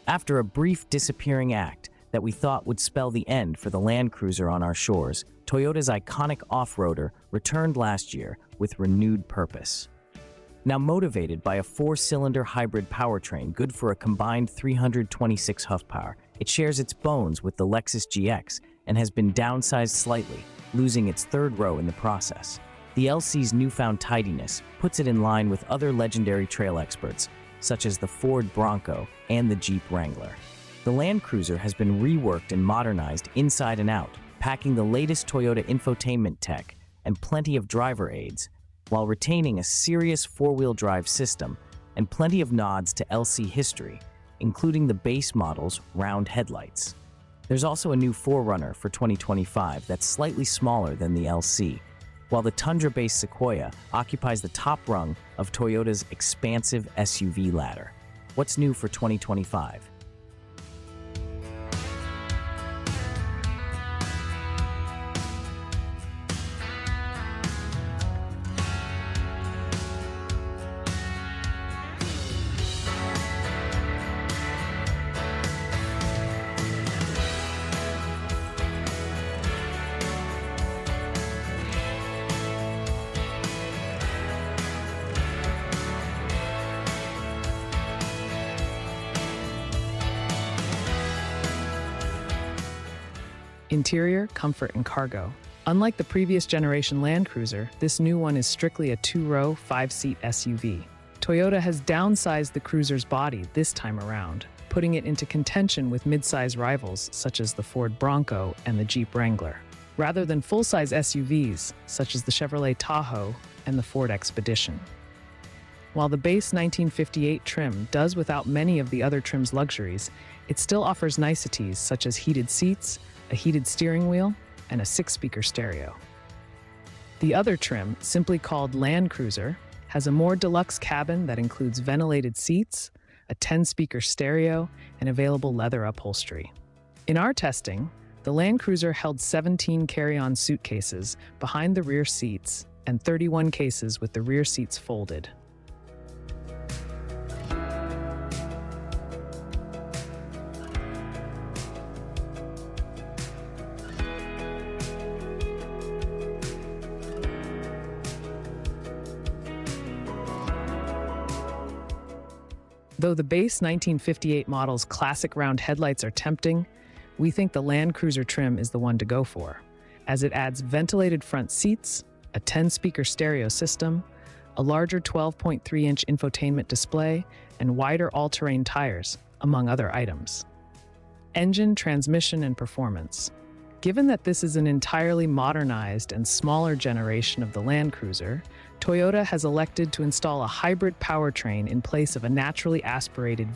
After a brief disappearing act that we thought would spell the end for the Landcruiser on our shores, Toyota's iconic off-roader returned last year with renewed purpose. Now motivated by a 4-cylinder hybrid powertrain good for a combined 326 horsepower, it shares its bones with the Lexus GX and has been downsized slightly, losing its third row in the process. The LC's newfound tidiness puts it in line with other legendary trail experts, such as the Ford Bronco and the Jeep Wrangler. The Landcruiser has been reworked and modernized inside and out, packing the latest Toyota infotainment tech and plenty of driver aids, while retaining a serious four-wheel drive system and plenty of nods to LC history, including the base model's round headlights. There's also a new 4Runner for 2025 that's slightly smaller than the LC, while the Tundra-based Sequoia occupies the top rung of Toyota's expansive SUV ladder. What's new for 2025? Interior, comfort, and cargo. Unlike the previous generation Landcruiser, this new one is strictly a 2-row, 5-seat SUV. Toyota has downsized the Cruiser's body this time around, putting it into contention with mid-size rivals such as the Ford Bronco and the Jeep Wrangler, rather than full-size SUVs such as the Chevrolet Tahoe and the Ford Expedition. While the base 1958 trim does without many of the other trim's luxuries, it still offers niceties such as heated seats, a heated steering wheel, and a 6-speaker stereo. The other trim, simply called Landcruiser, has a more deluxe cabin that includes ventilated seats, a 10-speaker stereo, and available leather upholstery. In our testing, the Landcruiser held 17 carry-on suitcases behind the rear seats and 31 cases with the rear seats folded. Though the base 1958 model's classic round headlights are tempting, we think the Landcruiser trim is the one to go for, as it adds ventilated front seats, a 10-speaker stereo system, a larger 12.3-inch infotainment display, and wider all-terrain tires, among other items. Engine, transmission, and performance. Given that this is an entirely modernized and smaller generation of the Landcruiser, Toyota has elected to install a hybrid powertrain in place of a naturally aspirated